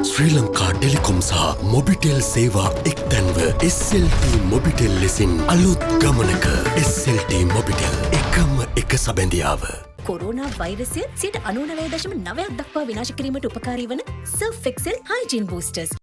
ශ්‍රී Lanka Telecom සහ මොබිටෙල් සේවා එක්තැන්ව SLT Mobitel ලෙසින් අලුත් ගමනක SLT මොබිටෙල් එකම එක සබැඳියාව. කොරෝනා වෛරසය 99.9% දක්වා විනාශ කිරීමට උපකාරී වන සර්ෆ් එක්සෙල් හයිජීන් බූස්ටර්ස්.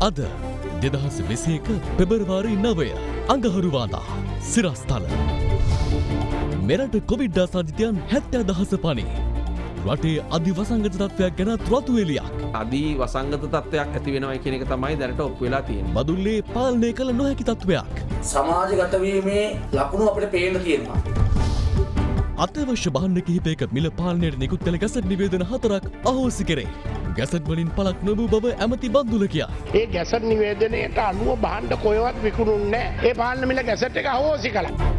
අද 2021 පෙබරවාරි 9 අඟහරුවාදා සිරස්තල මෙරට කොවිඩ් ආසාදිතයන් 70,000 පනි රටේ අධි වසංගත තත්ත්වයක් ගැන රතු එළියක් අධි වසංගත තත්ත්වයක් ඇති වෙනවා කියන එක තමයි දැනට ඔප්පු වෙලා තියෙන්නේ. බදුල්ලේ පාලනය කළ නොහැකි තත්ත්වයක් සමාජගත වීමේ ලකුණු අපිට පේන්න තියෙනවා. අත්‍යවශ්‍ය භාණ්ඩ කිහිපයක මිල පාලනයට නිකුත් කළ ගැසට් නිවේදන 4ක් අහෝසි කෙරේ. ගැසට් වලින් පළක් නොවූ බව ඇමති බන්දුල කියයි. ඒ ගැසට් නිවේදනයට අනුව භාණ්ඩ කොහෙවත් විකුණුන්නේ නැහැ. ඒ පාලන මිල ගැසට් එක අහෝසි කළා.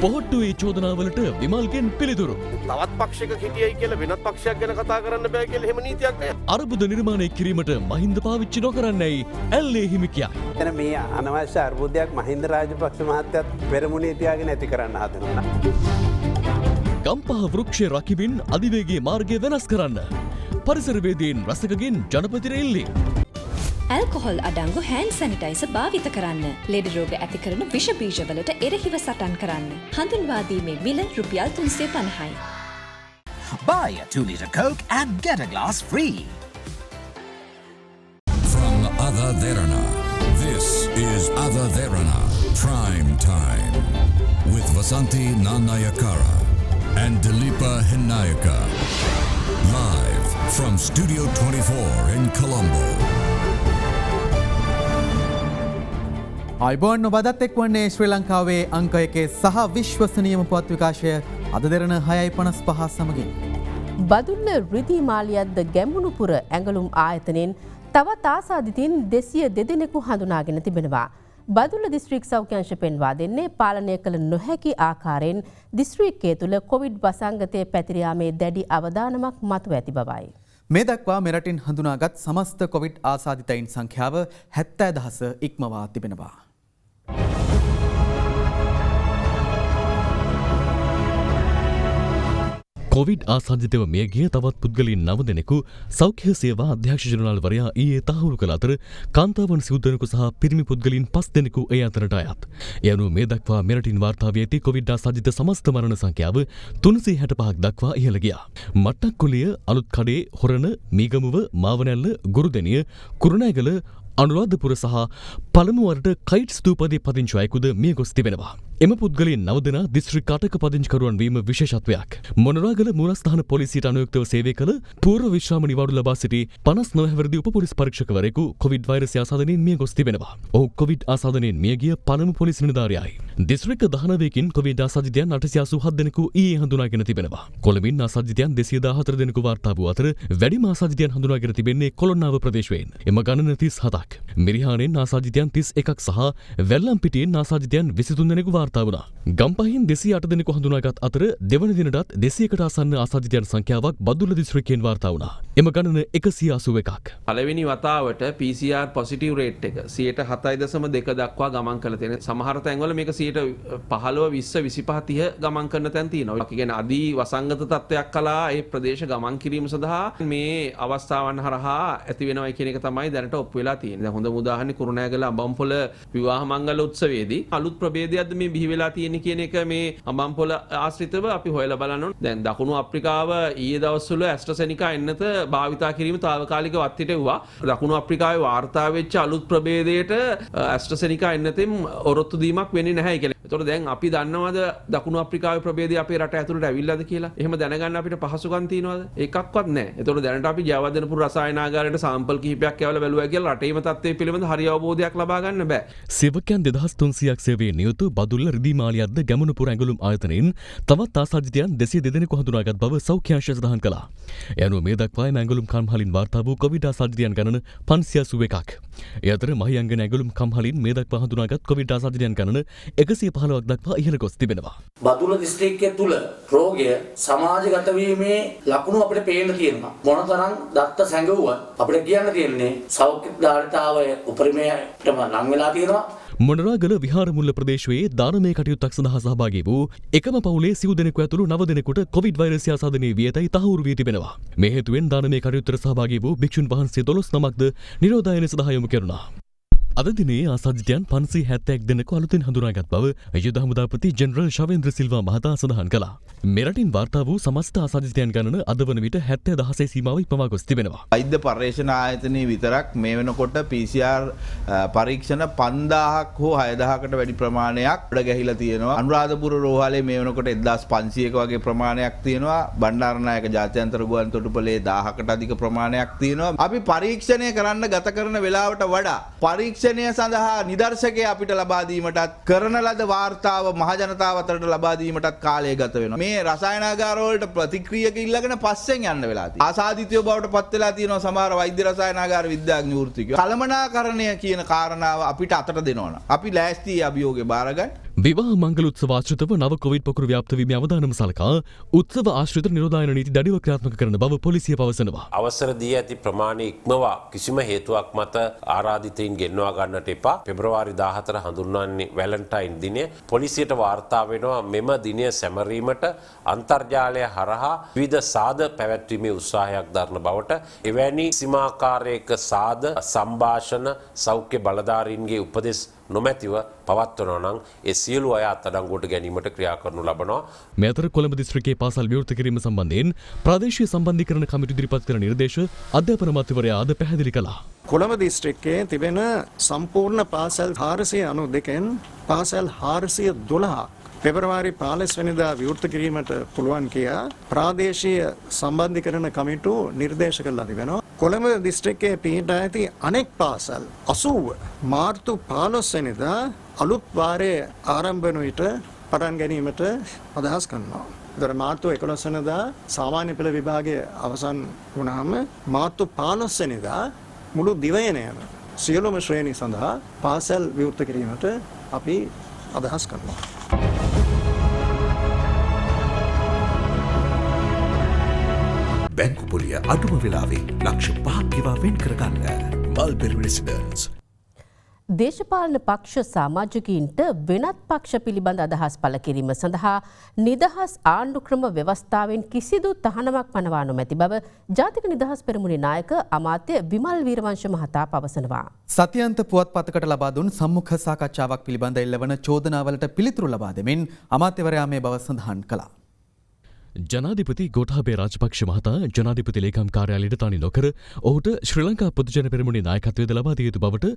පොහොට්ටුවේ චෝදනාවලට විමල්ගෙන් පිළිතුරු. තවත් පක්ෂයක හිටියයි කියලා වෙනත් පක්ෂයක් ගැන කතා කරන්න බෑ කියලා එහෙම නීතියක් නෑ. අර්බුද නිර්මාණය කිරීමට මහින්ද පාවිච්චි නොකරන්නයි ඇල්ලේ හිමි කියයි. එතන මේ අනවශ්‍ය අර්බුදයක් මහින්ද රාජපක්ෂ මහත්තයත් පෙරමුණේ තියාගෙන ඇති කරන්න හදනවා. ගම්පහ වෘක්ෂය රකිමින් අධිවේගී මාර්ගය වෙනස් කරන්න. පරිසරවේදීන් රසකගෙන් ජනපතිර ඉල්ලී. ඇල්කොහොල් අඩංගු හෑන්ඩ් සැනිටයිසර් භාවිත කරන්න. ලෙඩ රෝග ඇති කරන විෂ බීජවලට එරෙහිව සටන් කරන්න. හඳුන්වා දීමේ මිල රුපියල් 350යි. Buy a 2-liter Coke and get a glass free. From Ada Derana, this is Ada Derana Prime Time with Vasanthi Nanayakara and Dilipa Hinayaka. Live from Studio 24 in Colombo. අයිබෝන් ඔබදත් එක් වන්නේ ශ්‍රී ලංකාවේ අංක එකේ සහ විශ්වසනීයම පුවත් විකාශය අද දෙරන 6:55 සමගින්. බදුල්ල රිදී මාලියද්ද ගැමුණුපුර ඇඟලුම් ආයතනයෙන් තවත් ආසාදිතින් 202 දෙනෙකු හඳුනාගෙන තිබෙනවා. බදුල්ල දිස්ත්‍රික් සෞඛ්‍යංශ පෙන්වා දෙන්නේ පාලනය කළ නොහැකි ආකාරයෙන් දිස්ත්‍රික්කය තුළ කොවිඩ් වසංගතය පැතිර යාමේ දැඩි අවදානමක් මතුව ඇති බවයි. මේ දක්වා මෙරටින් හඳුනාගත් සමස්ත කොවිඩ් ආසාදිතයින් සංඛ්‍යාව 70,000 ඉක්මවා තිබෙනවා. කොවිඩ් ආසාදිතව මිය ගිය තවත් පුද්ගලයන් 9 දෙනෙකු සෞඛ්‍ය සේවා අධ්‍යක්ෂ ජනරාල්වරයා ඊයේ තහවුරු කළ අතර කාන්තාවන් 7 දෙනෙකු සහ පිරිමි පුද්ගලයන් 5 දෙනෙකු ඒ අතරට අයත්. ඒ අනුව මේ දක්වා මෙරටින් වාර්තා වී ඇති කොවිඩ් ආසාදිත සමස්ත මරණ සංඛ්‍යාව 365ක් දක්වා ඉහළ ගියා. මට්ටක්කුලිය, අලුත්කඩේ, හොරණ, මීගමුව, මාවනැල්ල, ගුරුදෙනිය, කුරුණෑගල, අනුරාධපුර සහ පළමු වරට කයිට් ස්තූපදී පදිංචි අයෙකුද මිය ගොස් තිබෙනවා. එම පුද්ගලයන් 9 දෙනා දිස්ත්‍රික් 8ක පදිංචිකරුවන් වීම විශේෂත්වයක්. මොනරාගල මූලස්ථාන පොලිසියට අනුයුක්තව සේවය කළ පූර්ව විශ්‍රාම නිවාඩු ලබා සිටි 59 හැවිරිදි උප පොලිස් පරීක්ෂකවරයෙකු කොවිඩ් වෛරසය ආසාදනයෙන් මිය ගොස් තිබෙනවා. ඔහු කොවිඩ් ආසාදනයෙන් මිය ගිය පළමු පොලිස් නිලධාරියයි. දිස්ත්‍රික් 19කින් කොවිඩ් ආසාදිතයන් 887 දෙනෙකු ඊයේ හඳුනාගෙන තිබෙනවා. කොළඹින් ආසාදිතයන් 214 දෙනෙකු වාර්තා වූ අතර වැඩිම ආසාදිතයන් හඳුනාගෙන තිබෙන්නේ කොළොන්නාව ප්‍රදේශයෙන්. එම ගණන 37ක්. මිරිහානෙන් ආසාදිතයන් 31ක් සහ වැල්ලම්පිටියෙන් ආසාදිතයන් 23 දෙනෙකු වාර්තා වුණා. ගම්පහින් 208 දෙනෙකු හඳුනාගත් අතර දෙවන දිනටත් 200කට ආසන්න ආසාදිතයන් සංඛ්‍යාවක් බදුල්ල දිස්ත්‍රික්කයෙන් වාර්තා වුණා. එම ගණන 181ක්. පළවෙනි වතාවට PCR පොසිටිව් රේට් එක 7.2 දක්වා ගමන් කරලා තියෙන. සමහර තැන්වල මේක 15 20 25 30 ගමන් කරන තැන් තියෙනවා. ඒ කියන්නේ අධි වසංගත තත්ත්වයක් කළා ඒ ප්‍රදේශ ගමන් කිරීම සඳහා මේ අවස්ථාවන් හරහා ඇති වෙනවා කියන එක තමයි දැනට ඔප්පු වෙලා තියෙන්නේ. දැන් හොඳම උදාහරණේ කුරුණෑගල අඹම්පොළ විවාහ මංගල උත්සවයේදී අලුත් ප්‍රභේදයක්ද මේ බිහි වෙලා තියෙන්නේ කියන එක මේ අඹම්පොළ ආශ්‍රිතව අපි හොයලා බලන්න ඕනේ. දැන් දකුණු අප්‍රිකාව ඊයේ දවස්වල ඇස්ට්‍රසෙනිකා එන්නත භාවිතා කිරීම తాවකාලිකව අත්හිටුවා. දකුණු අප්‍රිකාවේ වාර්තා වෙච්ච අලුත් ප්‍රභේදයට ඇස්ට්‍රසෙනිකා එන්නතෙන් ඔරොත්තු දීමක් වෙන්නේ නැහැ කියලා. ඒතකොට දැන් අපි දන්නවද දකුණු අප්‍රිකාවේ ප්‍රභේදය අපේ රට ඇතුළට ඇවිල්ලාද කියලා? එහෙම දැනගන්න අපිට පහසුකම් තියනවද? ඒකක්වත් නැහැ. ඒතකොට දැනට අපි ජයවර්ධනපුර රසායනාගාරයට සාම්පල් කිහිපයක් යවලා බැලුවා කියලා රටේම තත්ත්වය පිළිබඳ හරි අවබෝධයක් ලබා ගන්න බෑ. සේවකයන් 2300ක් සේවයේ නියුතු බදුල්ල රිදී මාලියද්ද ගැමුණුපුර ඇඟලුම් ආයතනයෙන් තවත් ආසාදිතයන් 202 දෙනෙකු හඳුනාගත් බව සෞඛ්‍ය අංශය සඳහන් කළා. ඒ අනුව මේ දක්වා ඇඟලුම් කම්හලින් වාර්තා වූ කොවිඩ් ආසාදිතයන් ගණන 581ක්. ඒ අතර මහියංගන ඇඟලුම් කම්හලින් මේ දක්වා හඳුනාගත් කොවිඩ් ආසාදිතයන් ගණන 115ක් දක්වා ඉහළ ගොස් තිබෙනවා. බදුල්ල දිස්ත්‍රික්කය තුල රෝගය සමාජගත වීමේ ලකුණු අපිට පේන්න තියෙනවා. මොනතරම් දත්ත සැඟවුවත් අපිට කියන්න තියෙන්නේ සෞඛ්‍ය ධාරිතාවය උපරිමයටම ලං වෙලා තියෙනවා. මොනරාගල විහාරමුල්ල ප්‍රදේශයේ දානමය කටයුත්තක් සඳහා සහභාගී වූ එකම පවුලේ සිව් දෙනෙකු ඇතුළු 9 දෙනෙකුට කොවිඩ් වෛරසය ආසාදනය වී ඇතැයි තහවුරු වී තිබෙනවා. මේ හේතුවෙන් දානමය කටයුත්තට සහභාගී වූ භික්ෂුන් වහන්සේ 12 නමක්ද නිරෝධායන සඳහා යොමු කෙරුණා. අද දිනේ ආසාදිතයන් 571 දෙනෙකු අලුතින් හඳුනාගත් බව යුද හමුදාපති ජෙනරල් ශවේන්ද්‍ර සිල්වා මහතා සඳහන් කළා. මෙරටින් වාර්තා වූ සමස්ත ආසාදිතයන් ගණන අද වන විට 70000 සීමාව ඉක්මවා ගොස් තිබෙනවා. වෛද්‍ය පර්යේෂණ ආයතනයේ විතරක් මේ වෙනකොට PCR පරීක්ෂණ 5000ක් හෝ 6000කට වැඩි ප්‍රමාණයක් උඩ ගැහිලා තියෙනවා. අනුරාධපුර රෝහලේ මේ වෙනකොට 1500ක වගේ ප්‍රමාණයක් තියෙනවා. බණ්ඩාරනායක ජාත්‍යන්තර ගුවන්තොටුපළේ 1000කට අධික ප්‍රමාණයක් තියෙනවා. අපි පරීක්ෂණය කරන්න ගත කරන වෙලාවට වඩා පරීක්ෂණය සඳහා නිදර්ශකය අපිට ලබා දීමටත් කරන ලද වාර්තාව මහජනතාව අතරට ලබා දීමටත් කාලය ගත වෙනවා. මේ රසායනාගාර වලට ප්‍රතික්‍රියක ඉල්ලගෙන පස්සෙන් යන්න වෙලා තියෙනවා. ආසාදිතයෝ බවට පත් වෙලා තියෙනවා සමහර වෛද්‍ය රසායනාගාර විද්‍යාඥ වෘත්තිකයෝ. කළමනාකරණය කියන කාරණාව අපිට අතට දෙනවා. අපි ලෑස්ති අභියෝගේ බාරගන්න. විවාහ මංගල උත්සව ආශ්‍රිතව නව කොවිඩ් පොකුරු ව්‍යාප්ත වීමේ අවදානම සලකා උත්සව ආශ්‍රිත නිරෝධායන නීති දැඩිව ක්‍රියාත්මක කරන බව පොලිසිය පවසනවා. අවසර දී ඇති ප්‍රමාණය ඉක්මවා කිසිම හේතුවක් මත ආරාධිතයින් ගෙන්වා ගන්නට එපා. පෙබරවාරි 14 හඳුන්වන්නේ වැලන්ටයින් දිනය. පොලිසියට වාර්තා වෙනවා මෙම දිනය සැමරීමට අන්තර්ජාලය හරහා විවිධ සාද පැවැත්වීමේ උත්සාහයක් දරන බවට එවැනි සීමාකාරයක සාද සංഭാෂණ සෞඛ්‍ය බලධාරීන්ගේ උපදෙස් නොමැතිව පවත්වනවා නම් ඒ සියලු අය අත්අඩංගුවට ගැනීමට ක්‍රියා කරනු ලබනවා. මේ අතර කොළඹ දිස්ත්‍රික්කයේ පාසල් විවෘත කිරීම සම්බන්ධයෙන් ප්‍රාදේශීය සම්බන්ධීකරණ කමිටු ඉදිරිපත් කරන නිර්දේශ අධ්‍යාපන මන්ත්‍රීවරයා අද පැහැදිලි කළා. කොළඹ දිස්ත්‍රික්කයේ තිබෙන සම්පූර්ණ පාසල් 492න් පාසල් 412 පෙබරවාරි 15 වෙනිදා විවෘත කිරීමට පුළුවන් කියා ප්‍රාදේශීය සම්බන්ධීකරණ කමිටු නිර්දේශ කළා තිබෙනවා. කොළඹ දිස්ත්‍රික්කයේ පිහිටා ඇති අනෙක් පාසල් 80 මාර්තු 15 වෙනිදා අලුත් වාරයේ ආරම්භ වන විට පටන් ගැනීමට අදහස් කරනවා. ඒතර මාර්තු 11 වෙනිදා සාමාන්‍ය පෙළ විභාගය අවසන් වුණාම මාර්තු 15 වෙනිදා මුළු දිවයිනේම සියලුම ශ්‍රේණි සඳහා පාසල් විවෘත කිරීමට අපි අදහස් කරනවා. බැංකු පොලිය අඩුම වෙලාවේ ලක්ෂ 5ක් ගෙවා වෙන් කරගන්න. Mulberry residence. දේශපාලන පක්ෂ සමාජිකයින්ට වෙනත් පක්ෂ පිළිබඳ අදහස් පළ කිරීම සඳහා නිදහස් ආණ්ඩු ක්‍රම ව්‍යවස්ථාවෙන් කිසිදු තහනමක් පනවා නොමැති බව ජාතික නිදහස් පෙරමුණේ නායක අමාත්‍ය විමල් වීරවංශ මහතා පවසනවා. සතියන්ත පුවත්පතකට ලබා දුන් සම්මුඛ සාකච්ඡාවක් පිළිබඳ එල්ලවන චෝදනාවලට පිළිතුරු ලබා දෙමින් අමාත්‍යවරයා මේ බව සඳහන් කළා. ජනාධිපති ගෝඨාභය රාජපක්ෂ මහතා ජනාධිපති ලේකම් කාර්යාලයට තනි නොකර ඔහුට ශ්‍රී ලංකා පොදුජන පෙරමුණේ නායකත්වයද ලබා දිය යුතු බවට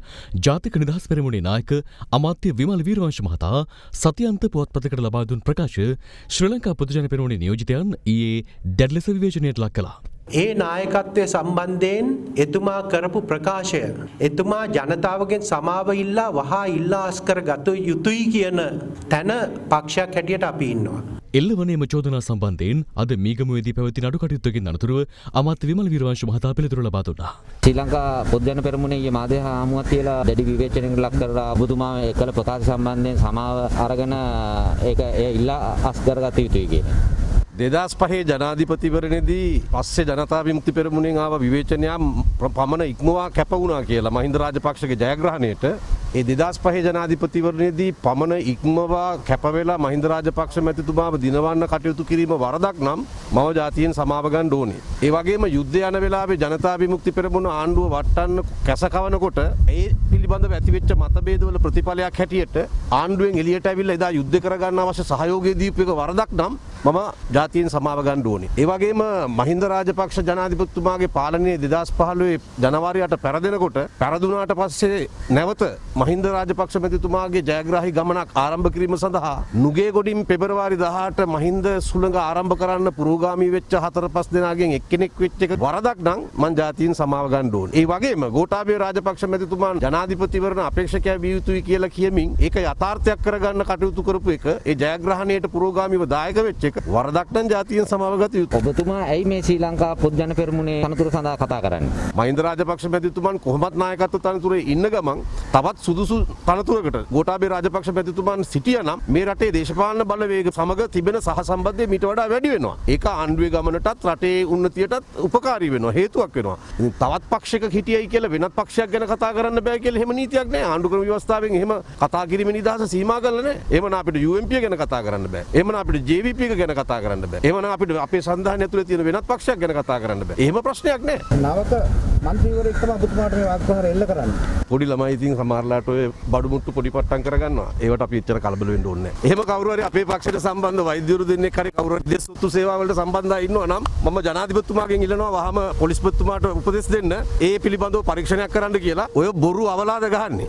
ජාතික නිදහස් පෙරමුණේ නායක අමාත්‍ය විමල් වීරවංශ මහතා සතියන්ත පුවත්පතකට ලබා දුන් ප්‍රකාශය ශ්‍රී ලංකා පොදුජන පෙරමුණේ නියෝජිතයන් ඊයේ දැඩි ලෙස විවේචනයට ලක් කළා. ඒ නායකත්වය සම්බන්ධයෙන් එතුමා කරපු ප්‍රකාශය එතුමා ජනතාවගෙන් සමාව ඉල්ලා වහා ඉල්ලා අස්කර ගත යුතුයි කියන තැන පක්ෂයක් හැටියට අපි ඉන්නවා. එල්ලවනේම චෝදනා සම්බන්ධයෙන් අද මීගමුවේදී පැවති නඩු කටයුත්තකින් අනතුරුව අමාත්‍ය විමල් වීරවංශ මහතා පිළිතුරු ලබා දුන්නා. ශ්‍රී ලංකා පොදුජන පෙරමුණේ මාධ්‍ය හමුවක් තියලා දැඩි විවේචනයකට ලක් කරලා ඔබතුමා එකල ප්‍රකාශ සම්බන්ධයෙන් සමාව අරගෙන ඒක ඉල්ලා අස්කර ගත යුතුයි කියන්නේ. 2005 ජනාධිපතිවරණයේදී පස්සේ ජනතා විමුක්ති පෙරමුණෙන් ආව විවේචනය පමණ ඉක්මවා කැප වුණා කියලා මහින්ද රාජපක්ෂගේ ජයග්‍රහණයට ඒ 2005 ජනාධිපතිවරණයේදී පමණ ඉක්මවා කැප වෙලා මහින්ද රාජපක්ෂ මැතිතුමාව දිනවන්න කටයුතු කිරීම වරදක් නම් මව ජාතියෙන් සමාව ගන්න ඕනේ. ඒ වගේම යුද්ධය යන වෙලාවේ ජනතා විමුක්ති පෙරමුණ ආණ්ඩුව වටන්න කැසකවනකොට ඒ පිළිබඳව ඇතිවෙච්ච මතභේදවල ප්‍රතිඵලයක් හැටියට ආණ්ඩුවෙන් එළියට ඇවිල්ලා එදා යුද්ධ කරගන්න අවශ්‍ය සහයෝගය දීපු එක වරදක් නම් මම ජාතියෙන් සමාව ගන්න ඕනේ. ඒ වගේම මහින්ද රාජපක්ෂ ජනාධිපතිතුමාගේ පාලනයේ 2015 ජනවාරි 8 පෙරදෙනකොට පෙරදුනාට පස්සේ නැවත මහින්ද රාජපක්ෂ මැතිතුමාගේ ජයග්‍රාහී ගමනක් ආරම්භ කිරීම සඳහා නුගේගොඩින් පෙබරවාරි 18 මහින්ද සුළඟ ආරම්භ කරන්න පුරෝගාමී වෙච්ච 4-5 දෙනාගෙන් එක්කෙනෙක් වෙච්ච එක වරදක් නම් මං ජාතීන් සමාව ගන්න ඕනේ. ඒ වගේම ගෝඨාභය රාජපක්ෂ මැතිතුමාන් ජනාධිපතිවරණ අපේක්ෂකයා විය යුතුයි කියලා කියමින් ඒක යථාර්ථයක් කරගන්න කටයුතු කරපු එක ඒ ජයග්‍රහණයට පුරෝගාමීව දායක වෙච්ච එක වරදක් නම් ජාතීන් සමාව ගත යුතුයි. ඔබතුමා ඇයි මේ ශ්‍රී ලංකා පොදු ජන පෙරමුණේ තනතුර සඳහා කතා කරන්නේ? මහින්ද රාජපක්ෂ මැතිතුමන් කොහොමත් නායකත්ව තනතුරේ ඉන්න ගමන් තවත් සුදුසු තනතුරකට ගෝඨාභය රාජපක්ෂ මැතිතුමන් සිටියා නම් මේ රටේ දේශපාලන බලවේග සමග තිබෙන සහසම්බන්ධය මීට වඩා වැඩි වෙනවා. ඒක ආණ්ඩුවේ ගමනටත් රටේ උන්නතියටත් උපකාරී වෙනවා, හේතුවක් වෙනවා. ඉතින් තවත් පක්ෂයක හිටියයි කියලා වෙනත් පක්ෂයක් ගැන කතා කරන්න බෑ කියලා එහෙම නීතියක් නැහැ. ආණ්ඩු ක්‍රම ව්‍යවස්ථාවෙන් එහෙම කතා කිරීමේ නිදහස සීමා කරලා නැහැ. එහෙමනම් අපිට UMP ගැන කතා කරන්න බෑ. එහෙමනම් අපිට JVP ගැන කතා කරන්න බෑ. එහෙමනම් අපිට අපේ සංවිධානය ඇතුලේ තියෙන වෙනත් පක්ෂයක් ගැන කතා කරන්න බෑ. එහෙම ප්‍රශ්නයක් නැහැ. නවක මන්ත්‍රීවරයෙක් තමයි ඔබතුමාට මේ වාක්‍යහාර එල්ල කරන්නේ. පොඩි ළමයි ඉතින් සමහරලාට ඔය බඩු මුට්ටු පොඩි පට්ටම් කරගන්නවා. ඒවට අපි එච්චර කලබල වෙන්න ඕනේ නැහැ. එහෙම කවුරු හරි අපේ පක්ෂයට සම්බන්ධ වෛද්‍යවරු දෙන්නෙක් හරි කවුරු හරි දෙස්තුතු සේවා වලට සම්බන්ධයි ඉන්නවා නම් මම ජනාධිපතිතුමාගෙන් ඉල්ලනවා වහම පොලිස්පතිතුමාට උපදෙස් දෙන්න ඒ පිළිබඳව පරීක්ෂණයක් කරන්න කියලා. ඔය බොරු අවලාද ගහන්නේ.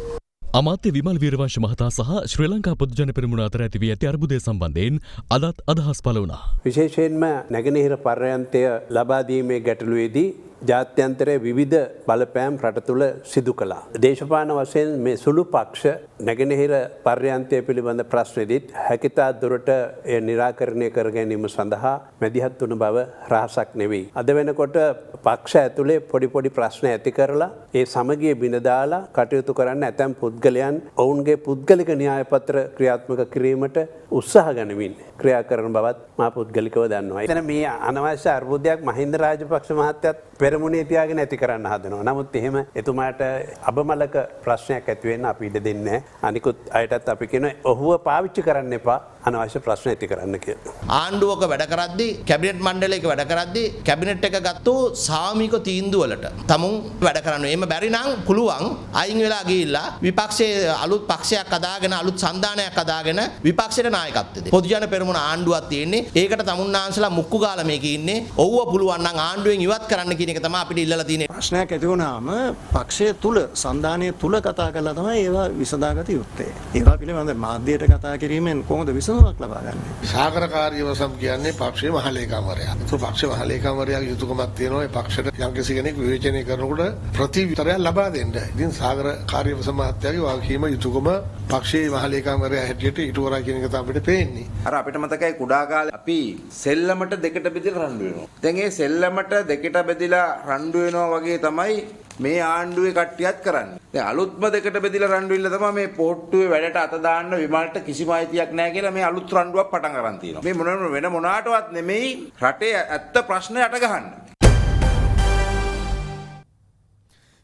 අමාත්‍ය විමල් වීරවංශ මහතා සහ ශ්‍රී ලංකා පොදු ජන පෙරමුණ අතර ඇති වී ඇති අර්බුදය සම්බන්ධයෙන් අදත් අදහස් පළ වුණා. විශේෂයෙන්ම නැගෙනහිර පර්යන්තය ලබා දීමේ ගැටලුවේදී ජාත්‍යන්තරයේ විවිධ බලපෑම් රට තුළ සිදු කළා. දේශපාලන වශයෙන් මේ සුළු පක්ෂ නැගෙනහිර පර්යන්තය පිළිබඳ ප්‍රශ්නෙදිත් හැකිතා දුරට එය නිරාකරණය කර ගැනීම සඳහා මැදිහත් වුණ බව රහසක් නෙවෙයි. අද වෙනකොට පක්ෂ ඇතුලේ පොඩි පොඩි ප්‍රශ්න ඇති කරලා ඒ සමගිය බිඳ දාලා කටයුතු කරන්න ඇතැම් පුද්ගලයන් ඔවුන්ගේ පුද්ගලික න්‍යායපත්‍ර ක්‍රියාත්මක කිරීමට උත්සාහ ගනිමින් ක්‍රියා කරන බවත් මා පුද්ගලිකව දන්නවා. එතන මේ අනවශ්‍ය අර්බුදයක් මහින්ද රාජපක්ෂ මහත්තයත් පෙරමුණේ තියාගෙන ඇති කරන්න හදනවා. නමුත් එහෙම එතුමාට අබමලක ප්‍රශ්නයක් ඇති වෙන්න අපි ඉඩ දෙන්නේ නැහැ. අනිකුත් අයටත් අපි කියන ඔහුව පාවිච්චි කරන්න එපා අනවශ්‍ය ප්‍රශ්න ඇති කරන්න කියලා. ආණ්ඩුවක වැඩ කරද්දී කැබිනට් මණ්ඩලයක වැඩ කරද්දී කැබිනට් එක ගත්තු සාමීක තීන්දුව වලට තමුන් වැඩ කරන්න. එහෙම බැරි නම් පුළුවන් අයින් වෙලා ගිහිල්ලා විපක්ෂයේ අලුත් පක්ෂයක් අදාගෙන අලුත් සන්දානයක් අදාගෙන විපක්ෂයට නායකත්වය දෙන්න. පොදු ජන පෙරමුණ ආණ්ඩුවක් තියෙන්නේ. ඒකට තමුන්නාන්සලා මුක්කු ගාලා මේකේ ඉන්නේ. ඔව්ව පුළුවන් නම් ආණ්ඩුවෙන් ඉවත් කරන්න කියන එක තමයි අපිට ඉල්ලලා තියෙන්නේ. ප්‍රශ්නයක් ඇති වුණාම පක්ෂය තුල සන්දානය තුල කතා කරලා තමයි ඒවා විසඳාගත යුත්තේ. ඒවා පිළිබඳ මාධ්‍යයට කතා කිරීමෙන් කොහොමද විසඳුමක් ලබා ගන්නේ? සාගරකාරී වසම් කියන්නේ පක්ෂයේ මහලේකම්වරයා. ඒක පක්ෂ මහලේකම්වරයාගේ යුතුයකමක් තියෙනවා. ඒ පක්ෂයට යම්කිසි කෙනෙක් විවේචනය කරනකොට ප්‍රතිවිතරයක් ලබා දෙන්න. ඉතින් සාගරකාරී වසම් මහත්තයාගේ වගකීම යුතුයකම පක්ෂයේ මහලේකම්වරයා හැටියට ඊට වරා කියන එක තමයි අපිට පේන්නේ. අර අපිට මතකයි කුඩා කාලේ අපි සෙල්ලමට දෙකට බෙදලා රණ්ඩු වෙනවා. දැන් ඒ සෙල්ලමට දෙකට බෙදලා රණ්ඩු වෙනවා වගේ තමයි මේ ආණ්ඩුවේ කට්ටියත් කරන්නේ. දැන් අලුත්ම දෙකට බෙදලා රණ්ඩු ඉල්ල තමයි මේ පොට්ටුවේ වැඩට අත දාන්න විමල්ට කිසිම අයිතියක් නැහැ කියලා මේ අලුත් රණ්ඩුවක් පටන් ගන්න තියෙනවා. මේ වෙන මොනාටවත් නෙමෙයි රටේ ඇත්ත ප්‍රශ්න යට ගහන්න.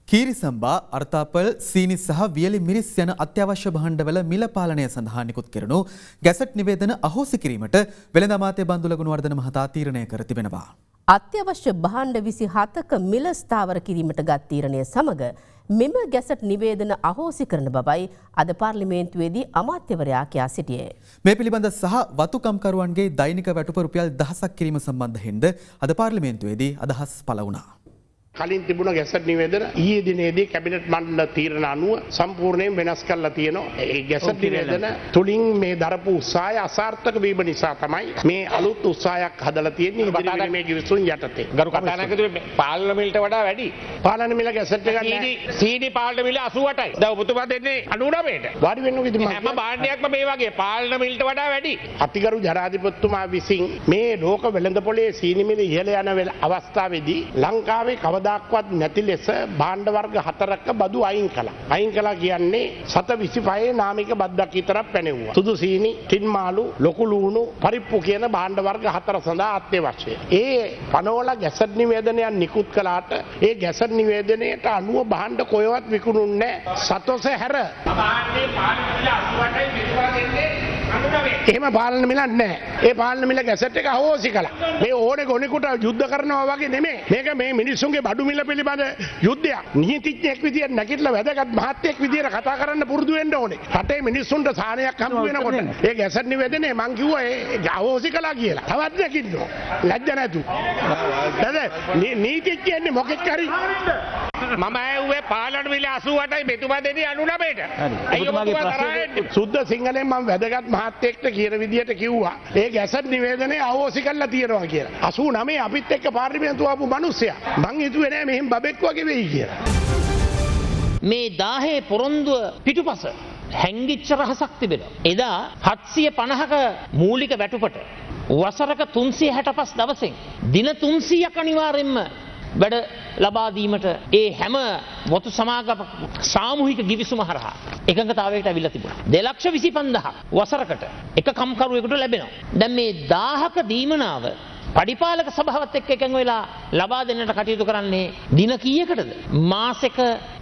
කීරිසම්බා අර්ථාපල් සීනි සහ වියලි මිරිස් යන අත්‍යවශ්‍ය භාණ්ඩවල මිල පාලනය සඳහා නිකුත් කෙරුණු ගැසට් නිවේදන අහෝසි කිරීමට වෙළඳ අමාත්‍ය බන්දුල ගුණවර්ධන මහතා තීරණය කර තිබෙනවා. අත්‍යවශ්‍ය භාණ්ඩ 27ක මිල ස්ථාවර කිරීමට ගත් තීරණය සමග මෙම ගැසට් නිවේදන අහෝසි කරන බවයි අද පාර්ලිමේන්තුවේදී අමාත්‍යවරයා කියා සිටියේ. මේ පිළිබඳ සහ වතුකම්කරුවන්ගේ දෛනික වැටුප රුපියල් 1000ක් කිරීම සම්බන්ධයෙන්ද අද පාර්ලිමේන්තුවේදී අදහස් පළ වුණා. කලින් තිබුණ ගැසට් නිවේදන ඊයේ දිනේදී කැබිනට් මණ්ඩල තීරණ අනුව සම්පූර්ණයෙන් වෙනස් කරලා තියෙනවා. ඒ ගැසට් නිවේදන තුලින් මේ දරපු උත්සාහය අසාර්ථක වීම නිසා තමයි මේ අලුත් උත්සාහයක් හදලා තියෙන්නේ ඉදිරි මේ කිවිසුන් යටතේ. ගරු කතානායකතුමනි පාර්ලිමේන්තුවට වඩා වැඩි. පාර්ලිමේන්තු මිල ගැසට් එක ගන්න සීනි පාර්ලිමේන්තු මිල 88යි. දැන් ඔබතුමා දෙන්නේ 99ට. වාඩි වෙන්න කිව්වද මම? හැම භාණ්ඩයක්ම මේ වගේ පාර්ලිමේන්තුවට වඩා වැඩි. අතිගරු ජනාධිපතිතුමා විසින් මේ ලෝක වෙළඳපොලේ සීනි මිල ඉහළ යන අවස්ථාවේදී ලංකාවේ දක්වත් නැති ලෙස භාණ්ඩ වර්ග 4ක බදු අයින් කළා. අයින් කළා කියන්නේ 725 නාමික බද්දක් විතරක් පැනෙවුවා. සුදු සීනි, ටින් මාළු, ලොකු ලුණු, පරිප්පු කියන භාණ්ඩ වර්ග 4 සඳහා අත්‍යවශ්‍යයි. ඒ පනවල ගැසට් නිවේදනයක් නිකුත් කළාට ඒ ගැසට් නිවේදනයට අනුව භාණ්ඩ කොහෙවත් විකුණුන්නේ නැහැ. සතොස හැර භාණ්ඩේ පාලන මිල 88යි විකුණා දෙන්නේ එහෙම පාලන මිලක් නැහැ. ඒ පාලන මිල ගැසට් එක අහෝසි කළා. මේ ඕනේ ගොනෙකුට යුද්ධ කරනවා වගේ නෙමෙයි. මේක මේ මිනිස්සුන්ගේ බඩු මිල පිළිබඳ යුද්ධයක්. නීතිඥයෙක් විදියට නැගිටලා වැදගත් මහත්යෙක් විදියට කතා කරන්න පුරුදු වෙන්න ඕනේ. රටේ මිනිස්සුන්ට සාහනයක් හම්බ වෙනකොට ඒ ගැසට් නිවේදනේ මං කිව්වා ඒ අහෝසි කළා කියලා. තවත් නැගිටිනවා. ලැජ්ජ නැතු. නේද? නීතිඥයන්නේ මොකෙක් හරි මම ඇහුවේ පාලන මිල 88යි මෙතුමා දෙන්නේ 99ට. හරි. ඔබතුමාගේ ප්‍රශ්නේ සුද්ධ සිංහලෙන් මම වැදගත් මහත්තයෙක්ට කියන විදියට කිව්වා. ඒ ගැසට් නිවේදනය අවෝසි කරලා තියෙනවා කියලා. 89 අපිත් එක්ක පාර්ලිමේන්තුව ආපු මිනිස්සයා. මං හිතුවේ නෑ මෙහෙම බබෙක් වගේ වෙයි කියලා. මේ 10 පොරොන්දුව පිටුපස හැංගිච්ච රහසක් තිබෙනවා. එදා 750ක මූලික වැටුපට වසරක 365 දවසෙන් දින 300ක් අනිවාර්යෙන්ම වැඩ ලබා දීමට ඒ හැම වතු සමාගම සාමූහික ගිවිසුම හරහා එකඟතාවයකට අවිල්ලා තිබුණා. 2,25,000ක් වසරකට එක කම්කරුවෙකුට ලැබෙනවා. දැන් මේ 1000ක දීමනාව පරිපාලක සභාවත් එක්ක එකඟ වෙලා ලබා දෙන්නට කටයුතු කරන්නේ දින කීයකටද? මාසෙක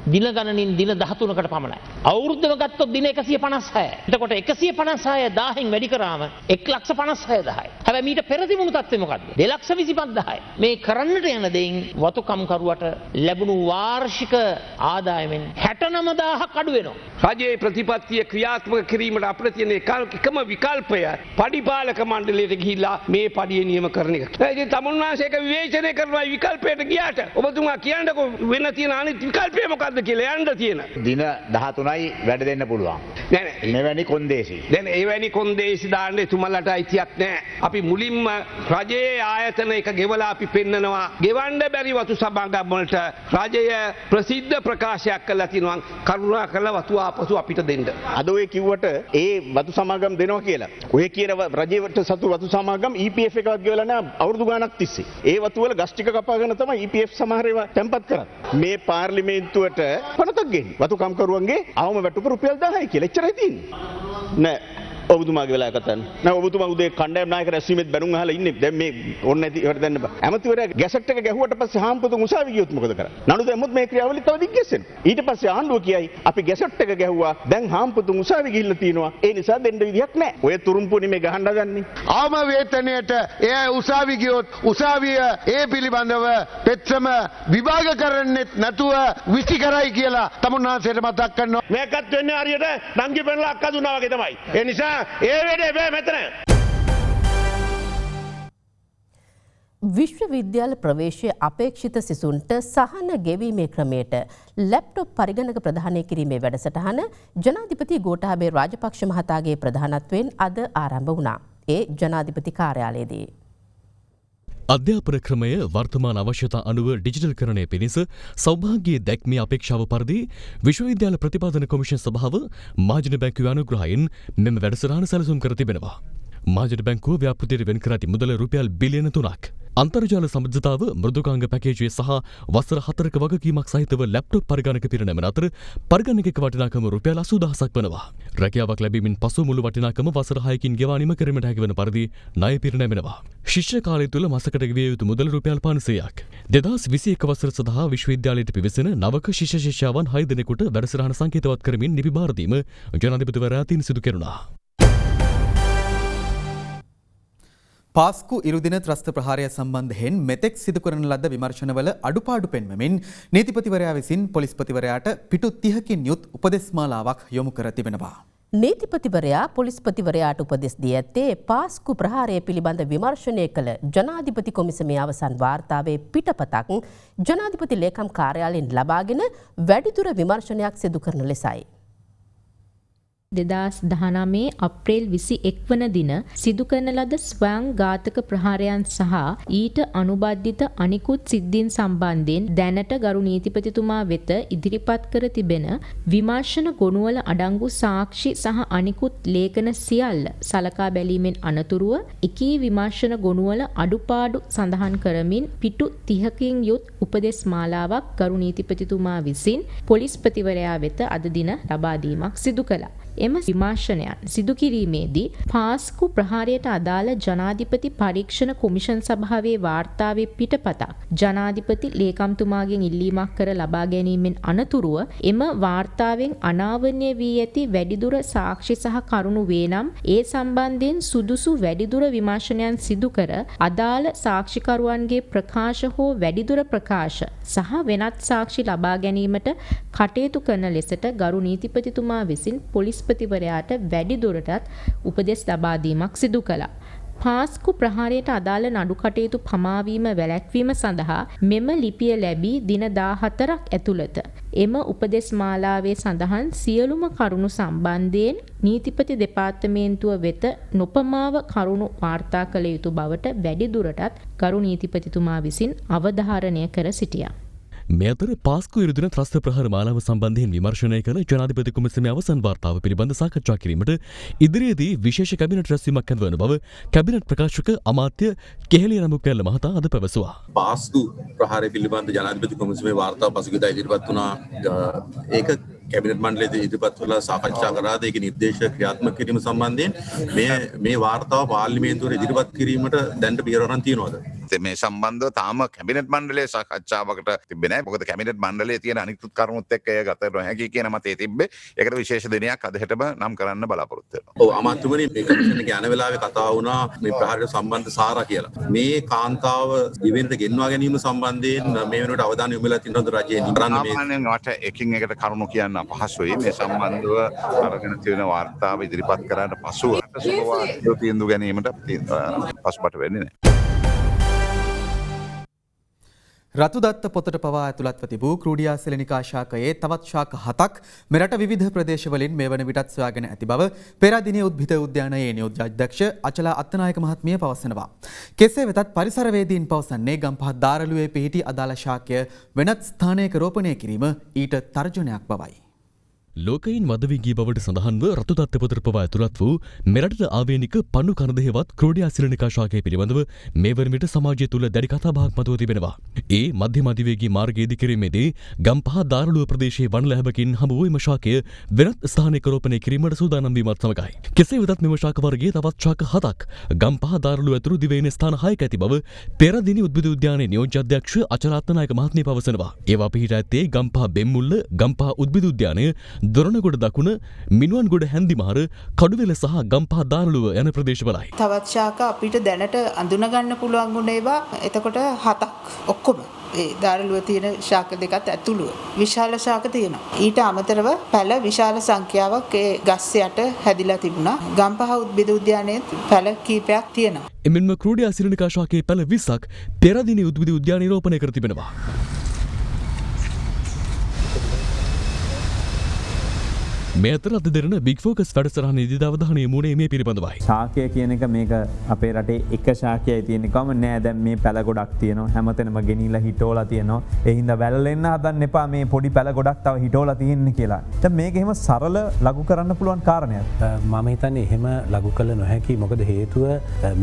දින ගණනින් දින 13කට පමණයි. අවුරුද්දම ගත්තොත් දින 156. එතකොට 156 1000න් වැඩි කරාම 1,56,000යි. හැබැයි මීට පෙර තිබුණු තත්ත්වය මොකද්ද? 2,25,000යි. මේ කරන්නට යන දෙයින් වතුකම් කරුවට ලැබුණු වාර්ෂික ආදායමෙන් 69,000ක් අඩු වෙනවා. රජයේ ප්‍රතිපත්තිය ක්‍රියාත්මක කිරීමට අපිට තියෙන එකම විකල්පය පරිපාලක මණ්ඩලයට ගිහිල්ලා මේ පඩිය නියම කරන එක. ඉතින් තමුන්නාසේක විවේචනය කරනවා විකල්පයට ගියාට ඔබතුමා කියන්නකෝ වෙන තියෙන අනිත් විකල්පය මොකද්ද කියලා යන්න තියෙන. දින 13යි වැඩ දෙන්න පුළුවන්. නෑ නෑ. මෙවැනි කොන්දේසි. දැන් එවැනි කොන්දේසි දාන්න එතුමලට අයිතියක් නෑ. අපි මුලින්ම රජයේ ආයතන එක ගෙවලා අපි පෙන්නනවා. ගෙවන්න බැරි වතු සභාගම් වලට රජය ප්‍රසිද්ධ ප්‍රකාශයක් කළා තියෙනවා. කරුණා කළා වතු ආපසු අපිට දෙන්න. අද ඔය කිව්වට ඒ වතු සමාගම් දෙනවා කියලා. ඔය කියන රජයට සතු වතු සමාගම් EPF එකක් ගෙවලා නෑ අවුරුදු ගාණක් තිස්සේ. ඒ වතු වල ගස් ටික කපාගෙන තමයි EPF සමහර ඒවා තැම්පත් කරන්නේ. මේ පාර්ලිමේන්තුවට පනතක් ගෙන්නේ. වතු කම්කරුවන්ගේ අවම වැටුප රුපියල් 1000යි කියලා. එච්චරයි තියෙන්නේ. නෑ ඔබතුමාගේ වෙලාව කතන්න. නෑ ඔබතුමා උදේ කණ්ඩායම් නායක රැස්වීමෙත් බැනුම් අහලා ඉන්නේ. දැන් මේ ඕන්න නැති ඒවට දැන්න බෑ. ඇමතිවරයා ගැසට් එක ගැහුවට පස්සේ හාම්පුතුන් උසාවි ගියොත් මොකද කරන්නේ? නඩු දැම්මොත් මේ ක්‍රියාවලිය තව දිග්ගැස්සෙන. ඊට පස්සේ ආණ්ඩුව කියයි අපි ගැසට් එක ගැහුවා. දැන් හාම්පුතුන් උසාවි ගිහිල්ලා තියෙනවා. ඒ නිසා දෙන්න විදියක් නෑ. ඔය තුරුම්පුනේ මේ ගහන්න හදන්නේ. අවම වේතනයට එය උසාවි ගියොත් උසාවිය ඒ පිළිබඳව පෙත්සම විභාග කරන්නෙත් නැතුව විසි කරයි කියලා තමුන්නාන්සේට මතක් කරනවා. මේකත් වෙන්නේ හරියට නංගි පෙන්ලා අක්කා දුන්නා වගේ තමයි. ඒ නිසා ඒ වැඩේ බෑ මෙතන. විශ්වවිද්‍යාල ප්‍රවේශය අපේක්ෂිත සිසුන්ට සහන ගෙවීමේ ක්‍රමයට ලැප්ටොප් පරිගණක ප්‍රදානය කිරීමේ වැඩසටහන ජනාධිපති ගෝඨාභය රාජපක්ෂ මහතාගේ ප්‍රධානත්වයෙන් අද ආරම්භ වුණා. ඒ ජනාධිපති කාර්යාලයේදී අධ්‍යාපන ක්‍රමය වර්තමාන අවශ්‍යතා අනුව ඩිජිටල් කරණය පිණිස සෞභාග්‍යයේ දැක්මේ අපේක්ෂාව පරිදි විශ්වවිද්‍යාල ප්‍රතිපාදන කොමිෂන් සභාව මාජන බැංකුවේ අනුග්‍රහයෙන් මෙම වැඩසටහන සැලසුම් කර තිබෙනවා. මාජන බැංකුව ව්‍යාපෘතියට වෙන් කර ඇති මුදල රුපියල් බිලියන 3ක්. අන්තර්ජාල සමෘද්ධතාව මෘදුකාංග පැකේජය සහ වසර 4ක වගකීමක් සහිතව ලැප්ටොප් පරිගණක පිරිනැමන අතර පරිගණකයක වටිනාකම රුපියල් 80000ක් වනවා. රැකියාවක් ලැබීමෙන් පසු මුළු වටිනාකම වසර 6කින් ගෙවා නිම කිරීමට හැකිවන පරිදි ණය පිරිනැමෙනවා. ශිෂ්‍ය කාලය තුළ මාසකට ගෙවිය යුතු මුදල රුපියල් 500ක්. 2021 වසර සඳහා විශ්වවිද්‍යාලයට පිවිසෙන නවක ශිෂ්‍ය ශිෂ්‍යාවන් 6 දෙනෙකුට වැඩසටහන සංකේතවත් කරමින් නිවි බාර දීම ජනාධිපතිවරයා තින් සිදු කෙරුණා. පාස්කු ඉරුදින ත්‍රස්ත ප්‍රහාරය සම්බන්ධයෙන් මෙතෙක් සිදු කරන ලද විමර්ශනවල අඩුපාඩු පෙන්වමින් නීතිපතිවරයා විසින් පොලිස්පතිවරයාට පිටු 30කින් යුත් උපදෙස් මාලාවක් යොමු කර තිබෙනවා. නීතිපතිවරයා පොලිස්පතිවරයාට උපදෙස් දී ඇත්තේ පාස්කු ප්‍රහාරය පිළිබඳ විමර්ශනය කළ ජනාධිපති කොමිසමේ අවසන් වාර්තාවේ පිටපතක් ජනාධිපති ලේකම් කාර්යාලයෙන් ලබාගෙන වැඩිදුර විමර්ශනයක් සිදු කරන ලෙසයි. 2019 අප්‍රේල් 21 වන දින සිදු කරන ලද ස්වයං ඝාතක ප්‍රහාරයන් සහ ඊට අනුබද්ධිත අනිකුත් සිද්ධීන් සම්බන්ධයෙන් දැනට ගරු නීතිපතිතුමා වෙත ඉදිරිපත් කර තිබෙන විමර්ශන ගොනුවල අඩංගු සාක්ෂි සහ අනිකුත් ලේඛන සියල්ල සලකා බැලීමෙන් අනතුරුව එකී විමර්ශන ගොනුවල අඩුපාඩු සඳහන් කරමින් පිටු 30කින් යුත් උපදෙස් මාලාවක් ගරු නීතිපතිතුමා විසින් පොලිස්පතිවරයා වෙත අද දින ලබා දීමක් සිදු කළා. එම විමර්ශනයන් සිදු කිරීමේදී පාස්කු ප්‍රහාරයට අදාළ ජනාධිපති පරීක්ෂණ කොමිෂන් සභාවේ වාර්තාවේ පිටපතක් ජනාධිපති ලේකම්තුමාගෙන් ඉල්ලීමක් කර ලබා ගැනීමෙන් අනතුරුව එම වාර්තාවෙන් අනාවරණය වී ඇති වැඩිදුර සාක්ෂි සහ කරුණු වේ නම් ඒ සම්බන්ධයෙන් සුදුසු වැඩිදුර විමර්ශනයන් සිදු කර අදාළ සාක්ෂිකරුවන්ගේ ප්‍රකාශ හෝ වැඩිදුර ප්‍රකාශ සහ වෙනත් සාක්ෂි ලබා ගැනීමට කටයුතු කරන ලෙසට ගරු නීතිපතිතුමා විසින් පොලිස්පතිවරයාට වැඩිදුරටත් උපදෙස් ලබා දීමක් සිදු කළා. පාස්කු ප්‍රහාරයට අදාළ නඩු කටයුතු පමාවීම වැළැක්වීම සඳහා මෙම ලිපිය ලැබී දින 14ක් ඇතුළත එම උපදෙස් මාලාවේ සඳහන් සියලුම කරුණු සම්බන්ධයෙන් නීතිපති දෙපාර්තමේන්තුව වෙත නොපමාව කරුණු වාර්තා කළ යුතු බවට වැඩිදුරටත් ගරු නීතිපතිතුමා විසින් අවධාරණය කර සිටියා. මේ අතර පාස්කු ඉරුදින ත්‍රස්ත ප්‍රහාර මාලාව සම්බන්ධයෙන් විමර්ශනය කළ ජනාධිපති කොමිසමේ අවසන් වාර්තාව පිළිබඳ සාකච්ඡා කිරීමට ඉදිරියේදී විශේෂ කැබිනට් රැස්වීමක් ඇඳවන බව කැබිනට් ප්‍රකාශක අමාත්‍ය කෙහෙලිය නමුකැල්ල මහතා අද පැවසුවා. පාස්කු ප්‍රහාරය පිළිබඳ ජනාධිපති කොමිසමේ වාර්තාව පසුගියදා ඉදිරිපත් වුණා. ඒක කැබිනට් මණ්ඩලයේ ඉදිරිපත් කරලා සාකච්ඡා කරාද ඒක නිර්දේශ ක්‍රියාත්මක කිරීම සම්බන්ධයෙන් මේ වාර්තාව පාර්ලිමේන්තුවේ ඉදිරිපත් කිරීමට දැනට පියවරක් තියෙනවද? මේ සම්බන්ධව තාම කැබිනට් මණ්ඩලයේ සාකච්ඡාවකට තිබෙන්නේ නැහැ. මොකද කැබිනට් මණ්ඩලයේ තියෙන අනිකුත් කරුණුත් එක්ක එය ගත නොහැකි කියන මතය තිබ්බේ. ඒකට විශේෂ දිනයක් අද හෙටම නම් කරන්න බලාපොරොත්තු වෙනවා. ඔව් අමාත්‍යතුමනි මේ කමිෂන් එකේ යන වෙලාවේ කතා වුණා මේ ප්‍රහාරයට සම්බන්ධ සාරා කියලා. මේ කාන්තාව දිවෙනට ගෙන්වා ගැනීම සම්බන්ධයෙන් මේ වෙනකොට අවධානය යොමු වෙලා තියෙනවද රජයේ කරන්නේ මේ? සාමාන්‍යයෙන් වට එකින් එකට කරුණු කියන්න අපහසුයි. මේ සම්බන්ධව අරගෙන තියෙන වාර්තාව ඉදිරිපත් කරාට පසුව සුබ තීන්දුව ගැනීමට පසුබට වෙන්නේ නැහැ. රතුදත්ත පොතට පවා ඇතුළත්ව තිබූ ක්‍රූඩියා සෙලනිකා ශාකයේ තවත් ශාක 7ක් මෙරට විවිධ ප්‍රදේශවලින් මේ වන විටත් සොයාගෙන ඇති බව පෙරදිනේ උද්භිද උද්‍යානයේ නියෝජ්‍ය අධ්‍යක්ෂ අචලා අත්තනායක මහත්මිය පවසනවා. කෙසේ වෙතත් පරිසරවේදීන් පවසන්නේ ගම්පහ දාරළුවේ පිහිටි අදාළ ශාකය වෙනත් ස්ථානයක රෝපණය කිරීම ඊට තර්ජනයක් බවයි. ලෝකයින් වදවිගී බවට සඳහන්ව රතුදත්ත පොතට පවා ඇතුළත් වූ මෙරටට ආවේනික පණු කනදෙහිවත් ක්‍රෝඩියා සිලනිකා ශාකය පිළිබඳව මේ වන විට සමාජය තුළ දැඩි කතාබහක් මතුව තිබෙනවා. ඒ මධ්‍යම අධිවේගී මාර්ගය ඉදිකිරීමේදී ගම්පහ දාරළුව ප්‍රදේශයේ වන ලැබකින් හමු වූ එම ශාකය වෙනත් ස්ථානයක රෝපණය කිරීමට සූදානම් වීමත් සමගයි. කෙසේ වෙතත් මෙම ශාක වර්ගයේ තවත් ශාක 7ක් ගම්පහ දාරළුව ඇතුළු දිවයින ස්ථාන 6ක ඇති බව පෙරදිනේ උද්භිද උද්‍යානයේ නියෝජ්‍ය අධ්‍යක්ෂ අචලා අත්තනායක මහත්මිය පවසනවා. ඒවා පිහිටා ඇත්තේ ගම්පහ බෙම්මුල්ල ගම්පහ උද්භිද උද්‍යානය දොරණගොඩ දකුණ මිනුවන්ගොඩ හැන්දිමහර කඩුවෙල සහ ගම්පහ දාරළුව යන ප්‍රදේශවලයි. තවත් ශාක අපිට දැනට අඳුනගන්න පුළුවන් වුණ ඒවා එතකොට 7ක් ඔක්කොම ඒ දාරළුව තියෙන ශාක දෙකත් ඇතුළුව විශාල ශාක තියෙනවා. ඊට අමතරව පැල විශාල සංඛ්‍යාවක් ඒ ගස් යට හැදිලා තිබුණා. ගම්පහ උද්භිද උද්‍යානයේ පැල කීපයක් තියෙනවා. එමෙන්ම ක්‍රෝඩියා සිලනිකා ශාකයේ පැල 20ක් පෙරදිනේ උද්භිද උද්‍යානයේ රෝපණය කර තිබෙනවා. මේ අතර අද දෙරණ බිග් ෆෝකස් වැඩසටහනේදී අවධානය යොමුනේ මේ පිළිබඳවයි. ශාකය කියන එක මේක අපේ රටේ එක ශාකයයි තියෙනකම නෑ. දැන් මේ පැල ගොඩක් තියෙනවා. හැමතැනම ගෙනිලා හිටෝලා තියෙනවා. ඒ හින්දා වැළලෙන්න හදන්න එපා මේ පොඩි පැල ගොඩක් තව හිටෝලා තියෙන්නේ කියලා. දැන් මේක එහෙම සරල ලඝු කරන්න පුළුවන් කාරණයක්. මම හිතන්නේ එහෙම ලඝු කළ නොහැකි. මොකද හේතුව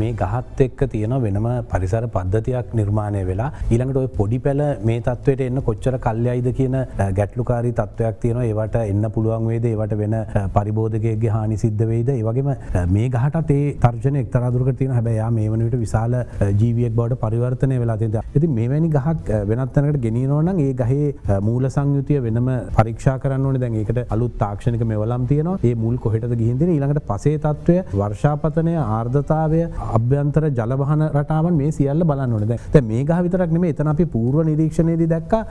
මේ ගහත් එක්ක තියෙන වෙනම පරිසර පද්ධතියක් නිර්මාණය වෙලා ඊළඟට ওই පොඩි පැල මේ තත්වයට එන්න කොච්චර කල්යයිද කියන ගැටලුකාරී තත්වයක් තියෙනවා. ඒවට එන්න පුළුවන් වේද? ඒවට වෙන පරිබෝධකයෙක්ගේ හානි සිද්ධ වෙයිද? ඒ වගේම මේ ගහටත් ඒ තර්ජනය එක්තරා දුරකට තියෙනවා. හැබැයි යා මේ වන විට විශාල ජීවියෙක් බවට පරිවර්තනය වෙලා තියෙනවා. ඉතින් මෙවැනි ගහක් වෙනත් තැනකට ගෙනියනවා නම් ඒ ගහේ මූල සංයුතිය වෙනම පරීක්ෂා කරන්න ඕනේ. දැන් ඒකට අලුත් තාක්ෂණික මෙවලම් තියෙනවා. ඒ මුල් කොහෙටද ගිහින් දෙන්නේ? ඊළඟට පසේ තත්වය, වර්ෂාපතනය, ආර්ද්‍රතාවය, අභ්‍යන්තර ජල වහන රටාවන් මේ සියල්ල බලන්න ඕනේ. දැන් මේ ගහ විතරක් නෙමෙයි. එතන අපි පූර්ව නිරීක්ෂණයේදී දැක්කා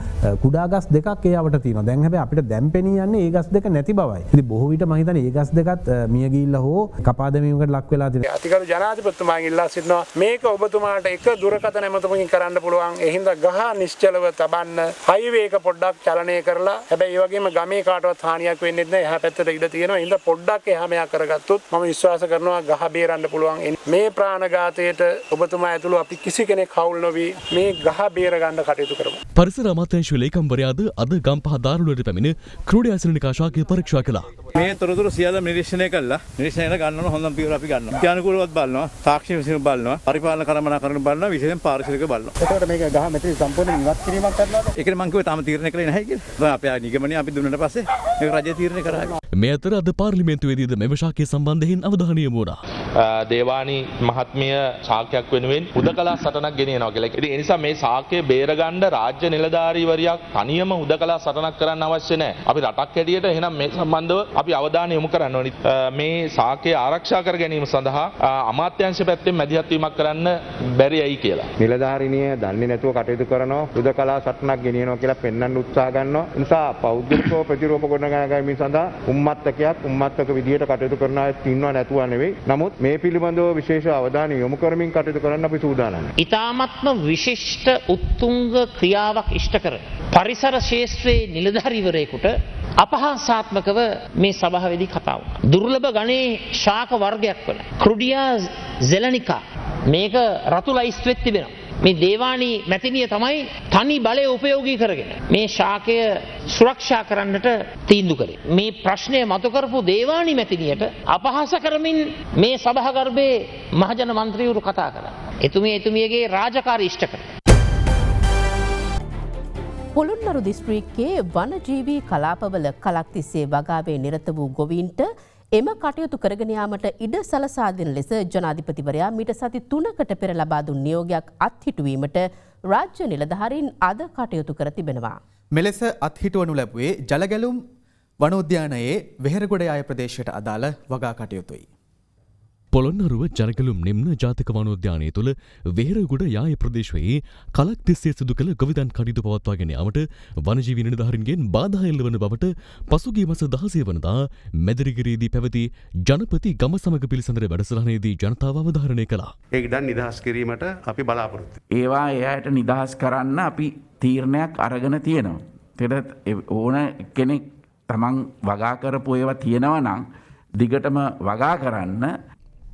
කුඩා ගස් දෙකක් ඒ යවට තියෙනවා. දැන් හැබැයි අපිට දැන් පෙනී යන්නේ ඒ ගස් දෙක නැති බවයි. ඉතින් බොහෝ විට මම හිතන්නේ ඒ ගස් දෙකත් මිය ගිහිල්ලා හෝ කපා දැමීමකට ලක් වෙලා තියෙනවා. අතිගරු ජනාධිපතිතුමාගෙන් ඉල්ලා සිටිනවා මේක ඔබතුමාට එක දුරකථන ඇමතුමකින් කරන්න පුළුවන්. ඒ හින්දා ගහ නිශ්චලව තබන්න හයිවේ එක පොඩ්ඩක් චලනය කරලා හැබැයි ඒ වගේම ගමේ කාටවත් හානියක් වෙන්නේ නැහැ. එහා පැත්තට ඉඩ තියෙනවා. ඒ හින්දා පොඩ්ඩක් එහා මෙහා කරගත්තොත් මම විශ්වාස කරනවා ගහ බේරන්න පුළුවන්. මේ ප්‍රාණඝාතයට ඔබතුමා ඇතුළු අපි කිසි කෙනෙක් හවුල් නොවි මේ ගහ බේර ගන්න කටයුතු කරමු. පරිසර අමාත්‍යාංශ ලේකම්වරයාද අද ගම්පහ දාරළුවට පැමිණ ක්‍රෝඩියා සිලනිකා ශාකය පරීක්ෂා කළා. මේ තොරතුරු සියල්ල නිරීක්ෂණය කළා. නිරීක්ෂණය ගන්නව හොඳම පියවර අපි ගන්නවා. විද්‍යානුකූලවත් බලනවා, තාක්ෂණික විසඳුම් බලනවා, පරිපාලන කළමනාකරණ බලනවා, විශේෂයෙන් පාරිසරික බලනවා. එතකොට මේක ගහ මෙතන සම්පූර්ණයෙන් ඉවත් කිරීමක් කරනවද? ඒකනේ මම කිව්වේ තාම තීරණය කළේ නැහැ කියලා. අපේ නිගමනය අපි දුන්නාට පස්සේ මේක රජය තීරණය කරා. මේ අතර අද පාර්ලිමේන්තුවේදීද මෙම ශාකය සම්බන්ධයෙන් අවධානය යොමු වුණා. දේවානි මහත්මිය ශාකයක් වෙනුවෙන් හුදකලා සටනක් ගෙනියනවා කියලා. ඉතින් ඒ නිසා මේ ශාකය බේරගන්න රාජ්‍ය නිලධාරීවරියක් තනියම හුදකලා සටනක් කරන්න අවශ්‍ය නැහැ. අපි රටක් හැටියට එහෙනම් මේ සම්බන්ධව අපි අවධානය යොමු කරන්න ඕනි. මේ ශාකය ආරක්ෂා කර ගැනීම සඳහා අමාත්‍යාංශ පැත්තෙන් මැදිහත් වීමක් කරන්න බැරි ඇයි කියලා. නිලධාරිනිය දන්නේ නැතුව කටයුතු කරනවා, හුදකලා සටනක් ගෙනියනවා කියලා පෙන්වන්න උත්සාහ ගන්නවා. ඒ නිසා පෞද්ගලිකව ප්‍රතිරූප ගොඩනගා ගැනීම සඳහා උම්මත්තක විදියට කටයුතු කරන අය ඉන්නවා නැතුව නෙවෙයි. නමුත් මේ පිළිබඳව විශේෂ අවධානය යොමු කරමින් කටයුතු කරන්න අපි සූදානම්යි. ඉතාමත්ම විශිෂ්ට උත්තුංග ක්‍රියාවක් ඉෂ්ට කර පරිසර ශේෂ්ත්‍රයේ නිලධාරීවරයෙකුට අපහාසාත්මකව මේ සභාවේදී කතා වුණා. දුර්ලභ ගණේ ශාක වර්ගයක් වන ක්‍රුඩියා zelenica මේක රතු ලයිස්ට්වෙත් තිබෙනවා. මේ දේවානී මැතිනිය තමයි තනි බලය උපයෝගී කරගෙන මේ ශාකය සුරක්ෂා කරන්නට තීන්දුව කළේ. මේ ප්‍රශ්නය මතු කරපු දේවානී මැතිනියට අපහාස කරමින් මේ සභාගර්භයේ මහජන මන්ත්‍රීවරු කතා කළා. එතුමියගේ රාජකාරී ඉෂ්ට කළා. පොළොන්නරු දිස්ත්‍රික්කයේ වනජීවී කලාපවල කලක් තිස්සේ වගාවේ නිරත වූ ගොවීන්ට එම කටයුතු කරගෙන යාමට ඉඩ සලසා දෙන ලෙස ජනාධිපතිවරයා මීට සති 3කට පෙර ලබා දුන් නියෝගයක් අත්හිටුවීමට රාජ්‍ය නිලධාරීන් අද කටයුතු කර තිබෙනවා. මෙලෙස අත්හිටුවනු ලැබුවේ ජලගැලුම් වනෝද්‍යානයේ වෙහෙරගොඩයාය ප්‍රදේශයට අදාළ වගා කටයුතුයි. පොළොන්නරුව ජනගලුම් නිම්න ජාතික වනෝද්‍යානය තුළ වෙහෙරගොඩ යාය ප්‍රදේශයේ කලක් තිස්සේ සිදු කළ ගොවිතැන් කටයුතු පවත්වාගෙන යාමට වනජීවි නිලධාරීන්ගෙන් බාධා එල්ල වන බවට පසුගිය මාස 16 වනදා මැදිරිගිරියේදී පැවති ජනපති ගම සමග පිළිසඳර වැඩසටහනේදී ජනතාව අවධාරණය කළා. ඒ ඉඩම් නිදහස් කිරීමට අපි බලාපොරොත්තු. ඒවා එයාට නිදහස් කරන්න අපි තීරණයක් අරගෙන තියෙනවා. ඒකට ඕන කෙනෙක් තමන් වගා කරපු ඒවා තියෙනවා නම් දිගටම වගා කරන්න.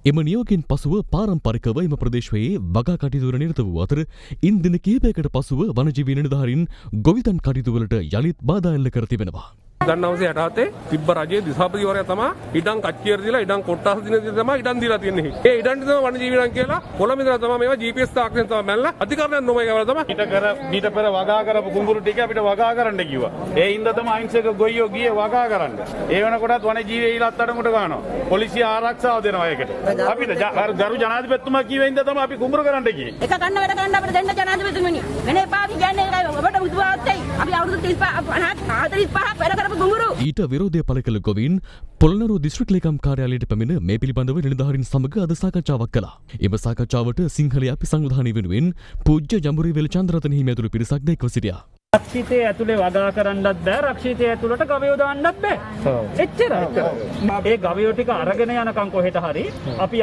එම නියෝගයෙන් පසුව පාරම්පරිකව එම ප්‍රදේශයේ වගා කටයුතු නිරත වූ අතර ඉන් දින කිහිපයකට පසුව වනජීවී නිලධාරීන් ගොවිතැන් කටයුතුවලට යළිත් බාධා එල්ල කර තිබෙනවා. 1968 තිබ්බ රජයේ දිසාපතිවරයා තමයි ඉඩම් කච්චියට දීලා ඉඩම් කොට්ටාස දින තමයි ඉඩම් දීලා තියන්නේ. ඒ ඉඩම් තමයි වනජීවීන් කියලා පොළොම ඉඳලා තමයි මේවා GPS තාක්ෂණයෙන් තමයි මැල්ලා අධිකරණයක් නොමයි කියලා තමයි ඊට පෙර වගා කරපු කුඹුරු ටික අපිට වගා කරන්න කිව්වා. ඒ හින්දා තමයි අහිංසක ගොයියෝ ගියේ වගා කරන්න. ඒ වෙනකොටත් වනජීවී ඊළත් අඩමුට ගන්නවා. පොලිසිය ආරක්ෂාව දෙනවා ඒකට. අපිට ගරු ජනාධිපතිතුමා කිව්වේ හින්දා තමයි අපි කුඹුරු කරන්න ගියේ. එක ගන්න වැඩ කරන්න අපිට දෙන්න ජනාධිපතිතුමනි. වෙනේ පාවි කියන්නේ ඒකයි ඔබට උදවාත්තයි. අපි අවුරුදු 35 45 වැඩ කරපු ඊට විරෝධය පළ කළ ගොවීන් පොළොන්නරුව දිස්ත්‍රික් ලේකම් කාර්යාලයට පැමිණ මේ පිළිබඳව නිලධාරීන් සමග අද සාකච්ඡාවක් කළා. එම සාකච්ඡාවට සිංහල අපි සංවිධානය වෙනුවෙන් පූජ්‍ය ජඹුරිවැල චන්ද්‍රරතන හිමි ඇතුළු පිරිසක් එක්ව සිටියා. රක්ෂිතය ඇතුලේ වගා කරන්නත් බෑ, රක්ෂිතය ඇතුළට ගවයෝ දාන්නත් බෑ. එච්චරයි. ඒ ගවයෝ ටික අරගෙන යනකම් කොහෙට හරි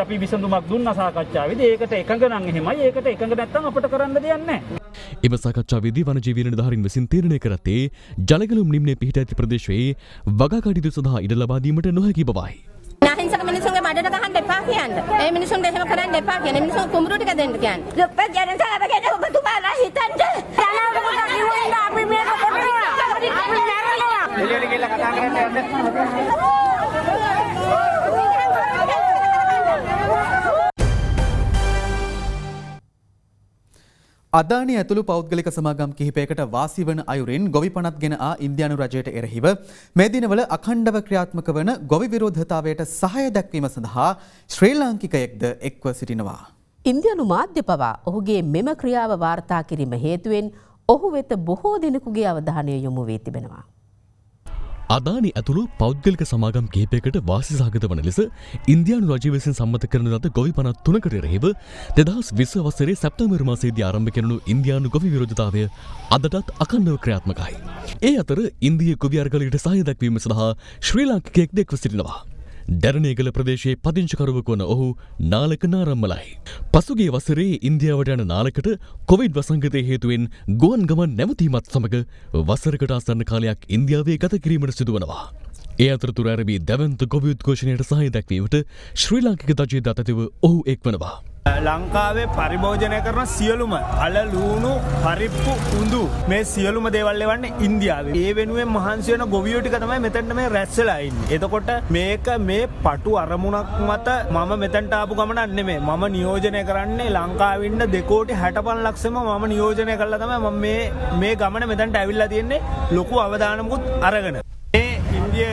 අපි විසඳුමක් දුන්නා සාකච්ඡාවේදී. ඒකට එකඟ නම් එහෙමයි. ඒකට එකඟ නැත්නම් අපිට කරන්න දෙයක් නැහැ. එම සාකච්ඡාවේදී වනජීවී නිලධාරීන් විසින් තීරණය කර ඇත්තේ ජලගලුම් නිම්නයේ පිහිට ඇති ප්‍රදේශයේ වගා කටයුතු සඳහා ඉඩ ලබා දීමට නොහැකි බවයි. අහිංසක මිනිසුන්ගේ බඩට ගහන්න එපා කියන්නේ. ඒ මිනිසුන්ට එහෙම කරන්න එපා කියන්නේ. මිනිසුන් කුඹුරු ටික දෙන්න කියන්නේ. ලොප්පත් ජනතාව ගැන ඔබතුමාලා හිතන්න. අපි මේක කරනවා. අපි නරනවා. එළියට ගිහලා කතා කරන්න යන්න. අදානි ඇතුළු පෞද්ගලික සමාගම් කිහිපයකට වාසි වන අයුරින් ගොවි පනත් ගෙන ආ ඉන්දියානු රජයට එරෙහිව මේ දිනවල අඛණ්ඩව ක්‍රියාත්මක වන ගොවි විරෝධතාවයට සහාය දැක්වීම සඳහා ශ්‍රී ලාංකිකයෙක්ද එක්ව සිටිනවා. ඉන්දියානු මාධ්‍ය පවා ඔහුගේ මෙම ක්‍රියාව වාර්තා කිරීම හේතුවෙන් ඔහු වෙත බොහෝ දෙනෙකුගේ අවධානය යොමු වී තිබෙනවා. අදානි ඇතුළු පෞද්ගලික සමාගම් කිහිපයකට වාසි සහගත වන ලෙස ඉන්දියානු රජය විසින් සම්මත කරන ලද ගොවි පනත් 3කට එරෙහිව 2020 වසරේ සැප්තැම්බර් මාසයේදී ආරම්භ කෙරුණු ඉන්දියානු ගොවි විරෝධතාවය අදටත් අඛණ්ඩව ක්‍රියාත්මකයි. ඒ අතර ඉන්දිය ගොවි අරගලයට සහාය දැක්වීම සඳහා ශ්‍රී ලාංකිකයෙක් එක්ව සිටිනවා. දැරණේගල ප්‍රදේශයේ පදිංචිකරුවෙකු වන ඔහු නාලක නාරම්මලයි. පසුගිය වසරේ ඉන්දියාවට යන නාලකට කොවිඩ් වසංගතය හේතුවෙන් ගුවන් ගමන් නැවතීමත් සමග වසරකට ආසන්න කාලයක් ඉන්දියාවේ ගත කිරීමට සිදුවනවා. ඒ අතරතුර ඇරඹී දැවන්ත ගොවි උද්ඝෝෂණයට සහාය දැක්වීමට ශ්‍රී ලාංකික දජයේ දතතිව ඔහු එක්වනවා. ලංකාවේ පරිභෝජනය කරන සියලුම අල ලූණු පරිප්පු උඳු මේ සියලුම දේවල් එවන්නේ ඉන්දියාවේ. ඒ වෙනුවෙන් මහන්සි වෙන ගොවියෝ ටික තමයි මෙතනට මේ රැස් වෙලා ඉන්නේ. එතකොට මේක මේ පටු අරමුණක් මත මම මෙතනට ආපු ගමනක් නෙමෙයි. මම නියෝජනය කරන්නේ ලංකාවේ ඉන්න 2,65 ලක්ෂම මම නියෝජනය කළා තමයි මම මේ ගමන මෙතනට ඇවිල්ලා තියෙන්නේ ලොකු අවදානමකුත් අරගෙන. ඉන්දිය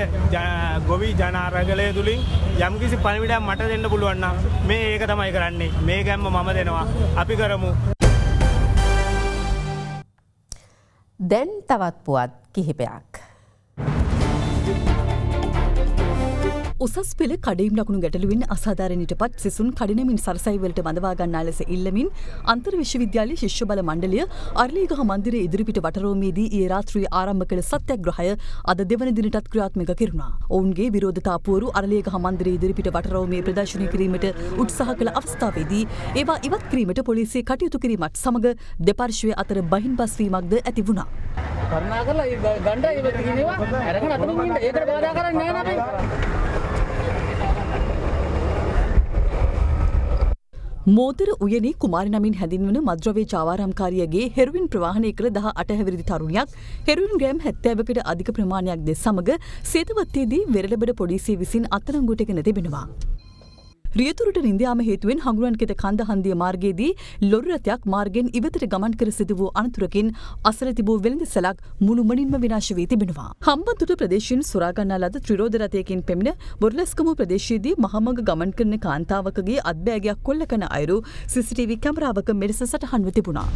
ගොවි ජනාරගලය තුළින් යම්කිසි පණිවිඩයක් මට දෙන්න පුළුවන් නම් මේ ඒක තමයි කරන්නේ. මේ ගැම්ම මම දෙනවා. අපි කරමු. දැන් තවත් පුවත් කිහිපයක්. උසස් පෙළ කඩයිම් ලකුණු ගැටලුවෙන් අසාධාරණයට පත් සිසුන් කඩිනමින් සරසයිවලට බඳවා ගන්නා ලෙස ඉල්ලමින් අන්තර් විශ්වවිද්‍යාලයේ ශිෂ්‍ය බල මණ්ඩලය අරලියගහ මන්දිරයේ ඉදිරිපිට වටරෝමේදී ඊයේ රාත්‍රියේ ආරම්භ කළ සත්‍යග්‍රහය අද දෙවන දිනටත් ක්‍රියාත්මක කෙරුණා. ඔවුන්ගේ විරෝධතා පුවරු අරලියගහ මන්දිරයේ ඉදිරිපිට වටරෝමේ ප්‍රදර්ශනය කිරීමට උත්සාහ කළ අවස්ථාවේදී ඒවා ඉවත් කිරීමට පොලිසිය කටයුතු කිරීමත් සමග දෙපාර්ශ්වය අතර බහින්බස් වීමක්ද ඇති වුණා. කරුණාකරලා ගණ්ඩා ඉවත් කිරීමවා අරගෙන අතනින් ඉන්න ඒකට බාධා කරන්නේ නැහැ නේද? මෝතර උයනේ කුමාරි නමින් හැඳින්වන මද්‍රව්‍ය ජාවාරම්කාරියගේ හෙරොයින් ප්‍රවාහනය කළ 18 හැවිරිදි තරුණියක් හෙරොයින් ග්‍රෑම් 70කට අධික ප්‍රමාණයක් ද සමග සේතවත්තේදී වෙරළබඩ පොලිසිය විසින් අත්අඩංගුවට ගෙන තිබෙනවා. රියතුරට නින්දයාම හේතුවෙන් හඟුරුවන්ගෙත කන්ද හන්දිය මාර්ගයේදී ලොරි රථයක් මාර්ගෙන් ඉවතට ගමන් කර සිදු වූ අනතුරකින් අසල තිබූ වෙළඳසැලක් මුළුමනින්ම විනාශ වී තිබෙනවා. හම්බන්තොට ප්‍රදේශයෙන් සොරා ගන්නා ලද ත්‍රිරෝද රථයකින් පැමිණ බොරලැස්කම ප්‍රදේශයේදී මහමග ගමන් කරන කාන්තාවකගේ අත්බෑගයක් කොල්ල කන අයුරු CCTV කැමරාවක මෙලෙස සටහන්ව තිබුණා.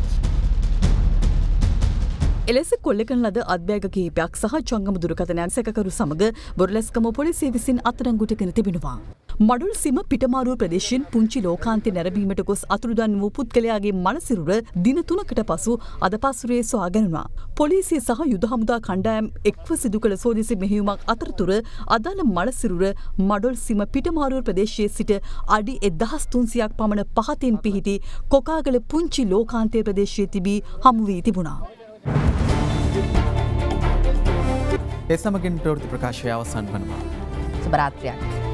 එලෙස කොල්ලකන ලද අත්බෑග කිහිපයක් සහ ජංගම දුරකථනයක් සැකකරු සමග බොරලැස්කම පොලිසිය විසින් අත්අඩංගුවට ගෙන තිබෙනවා. මඩුල් සීම පිටමාරුව ප්‍රදේශයෙන් පුංචි ලෝකාන්තය නැරඹීමට ගොස් අතුරුදන් වූ පුද්ගලයාගේ මනසිරුර දින 3කට පසු අද පසුරේ සොයා ගැනුණා. පොලිසිය සහ යුද හමුදා කණ්ඩායම් එක්ව සිදු කළ සෝදිසි මෙහෙයුමක් අතරතුර අදාළ මනසිරුර මඩුල් සීම පිටමාරුව ප්‍රදේශයේ සිට අඩි 1300ක් පමණ පහතින් පිහිටි කොකාගල පුංචි ලෝකාන්තය ප්‍රදේශයේ තිබී හමු වී තිබුණා. ඒ සමගින් ප්‍රවෘත්ති ප්‍රකාශය අවසන් වනවා. සුබ රාත්‍රියක්.